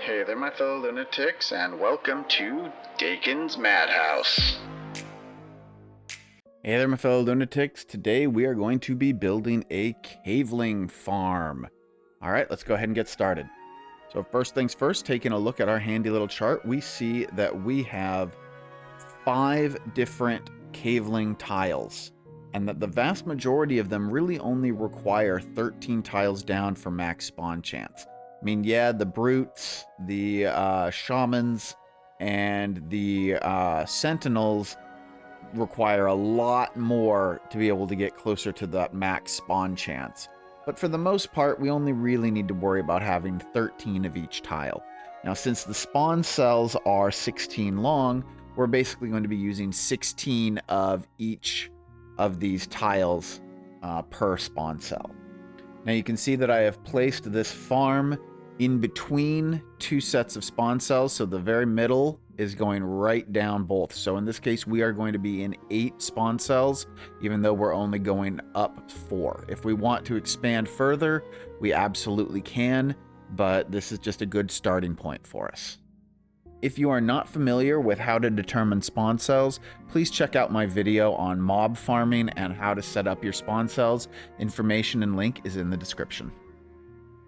Hey there, my fellow lunatics, and welcome to Dakon's Madhouse. Hey there, my fellow lunatics. Today we are going to be building a Caveling farm. All right, let's go ahead and get started. So first things first, taking a look at our handy little chart, we see that we have 5 different Caveling tiles, and that the vast majority of them really only require 13 tiles down for max spawn chance. I mean, yeah, the brutes, the shamans, and the sentinels require a lot more to be able to get closer to that max spawn chance. But for the most part, we only really need to worry about having 13 of each tile. Now, since the spawn cells are 16 long, we're basically going to be using 16 of each of these tiles per spawn cell. Now you can see that I have placed this farm in between 2 sets of spawn cells, so the very middle is going right down both. So in this case, we are going to be in 8 spawn cells, even though we're only going up 4. If we want to expand further, we absolutely can, but this is just a good starting point for us. If you are not familiar with how to determine spawn cells, please check out my video on mob farming and how to set up your spawn cells. Information and link is in the description.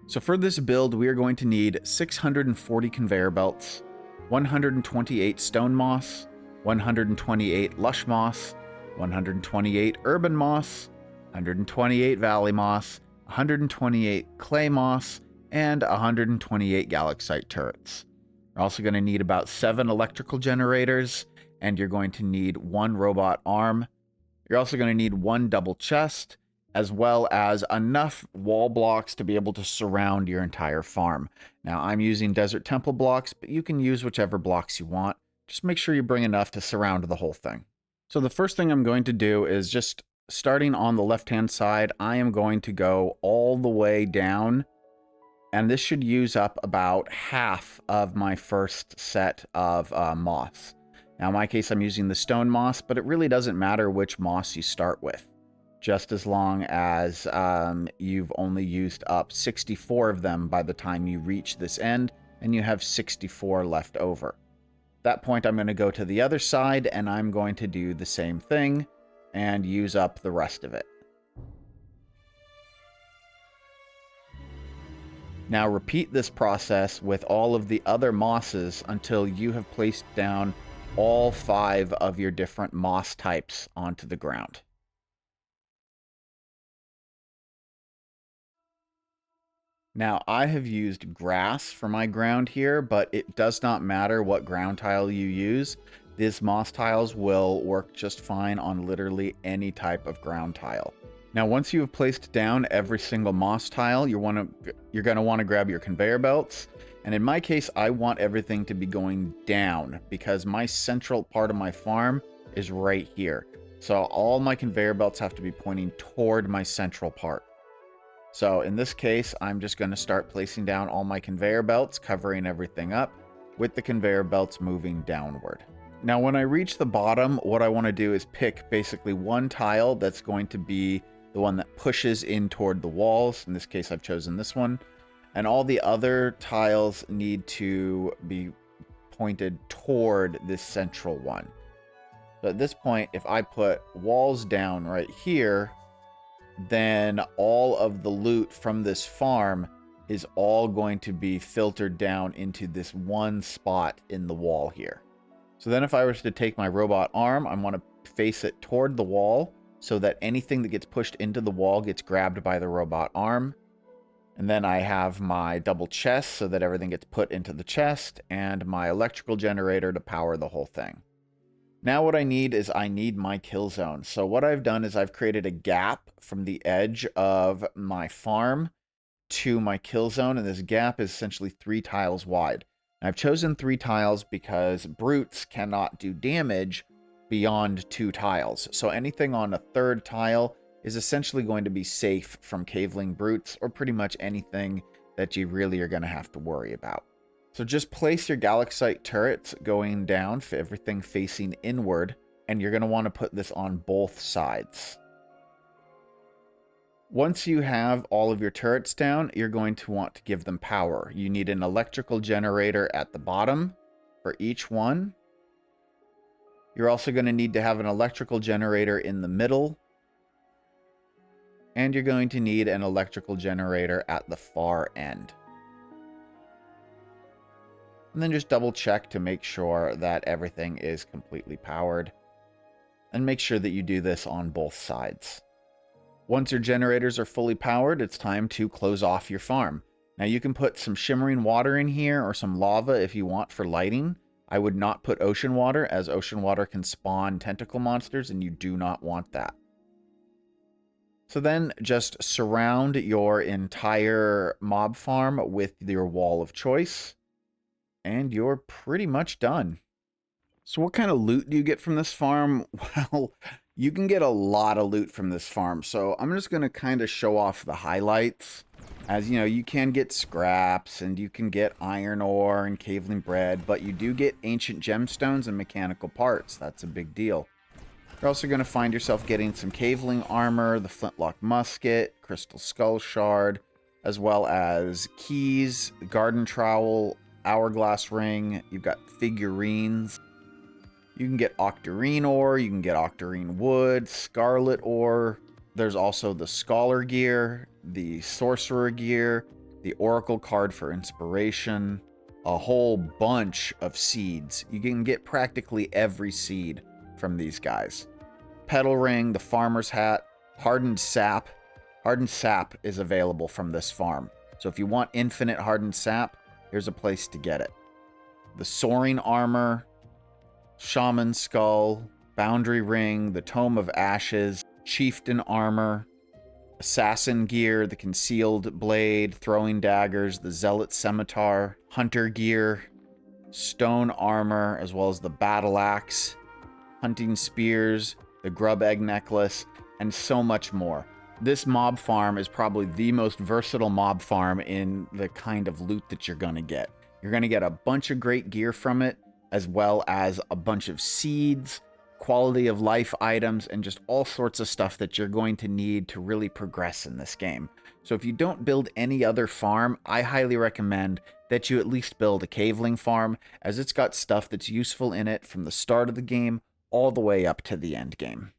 So for this build, we are going to need 640 conveyor belts, 128 stone moss, 128 lush moss, 128 urban moss, 128 valley moss, 128 clay moss, and 128 galaxite turrets. You're also going to need about 7 electrical generators, and you're going to need 1 robot arm. You're also going to need 1 double chest, as well as enough wall blocks to be able to surround your entire farm. Now, I'm using desert temple blocks, but you can use whichever blocks you want. Just make sure you bring enough to surround the whole thing. So the first thing I'm going to do is just starting on the left-hand side, I am going to go all the way down, and this should use up about half of my first set of moss. Now, in my case, I'm using the stone moss, but it really doesn't matter which moss you start with, just as long as you've only used up 64 of them by the time you reach this end, and you have 64 left over. At that point, I'm going to go to the other side, and I'm going to do the same thing and use up the rest of it. Now repeat this process with all of the other mosses until you have placed down all 5 of your different moss types onto the ground. Now, I have used grass for my ground here, but it does not matter what ground tile you use. These moss tiles will work just fine on literally any type of ground tile. Now, once you have placed down every single moss tile, you're going to want to grab your conveyor belts. And in my case, I want everything to be going down because my central part of my farm is right here. So all my conveyor belts have to be pointing toward my central part. So in this case, I'm just going to start placing down all my conveyor belts, covering everything up with the conveyor belts moving downward. Now, when I reach the bottom, what I want to do is pick basically 1 tile that's going to be the one that pushes in toward the walls. In this case, I've chosen this one. And all the other tiles need to be pointed toward this central one. So at this point, if I put walls down right here, then all of the loot from this farm is all going to be filtered down into this one spot in the wall here. So then if I was to take my robot arm, I want to face it toward the wall so that anything that gets pushed into the wall gets grabbed by the robot arm. And then I have my double chest so that everything gets put into the chest, and my electrical generator to power the whole thing. Now what I need is I need my kill zone. So what I've done is I've created a gap from the edge of my farm to my kill zone, and this gap is essentially 3 tiles wide. And I've chosen 3 tiles because brutes cannot do damage beyond 2 tiles. So anything on a 3rd tile is essentially going to be safe from Caveling brutes, or pretty much anything that you really are going to have to worry about. So just place your galaxite turrets going down for everything facing inward, and you're going to want to put this on both sides. Once you have all of your turrets down, you're going to want to give them power. You need an electrical generator at the bottom for each one. You're also going to need to have an electrical generator in the middle. And you're going to need an electrical generator at the far end. And then just double check to make sure that everything is completely powered. And make sure that you do this on both sides. Once your generators are fully powered, it's time to close off your farm. Now you can put some shimmering water in here or some lava if you want for lighting. I would not put ocean water, as ocean water can spawn tentacle monsters and you do not want that. So then just surround your entire mob farm with your wall of choice and you're pretty much done. So what kind of loot do you get from this farm? Well, you can get a lot of loot from this farm. So I'm just going to kind of show off the highlights. As you know, you can get scraps and you can get iron ore and caveling bread, but you do get ancient gemstones and mechanical parts. That's a big deal. You're also going to find yourself getting some caveling armor, the flintlock musket, crystal skull shard, as well as keys, garden trowel, hourglass ring. You've got figurines. You can get octarine ore, you can get octarine wood, scarlet ore. There's also the scholar gear, the sorcerer gear, the oracle card for inspiration, a whole bunch of seeds. You can get practically every seed from these guys. Petal ring, the farmer's hat, hardened sap. Hardened sap is available from this farm. So if you want infinite hardened sap, here's a place to get it. The soaring armor, shaman skull, boundary ring, the tome of ashes, chieftain armor, assassin gear, the concealed blade, throwing daggers, the zealot scimitar, hunter gear, stone armor, as well as the battle axe, hunting spears, the grub egg necklace, and so much more. This mob farm is probably the most versatile mob farm in the kind of loot that you're going to get. You're going to get a bunch of great gear from it, as well as a bunch of seeds, quality of life items, and just all sorts of stuff that you're going to need to really progress in this game. So if you don't build any other farm, I highly recommend that you at least build a Caveling farm, as it's got stuff that's useful in it from the start of the game all the way up to the end game.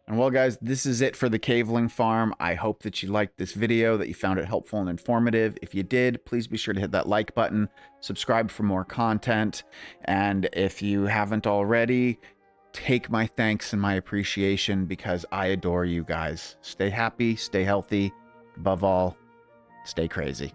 And well, guys, this is it for the Caveling farm. I hope that you liked this video, that you found it helpful and informative. If you did, please be sure to hit that like button, subscribe for more content, and if you haven't already, take my thanks and my appreciation, because I adore you guys. Stay happy, stay healthy, above all, stay crazy.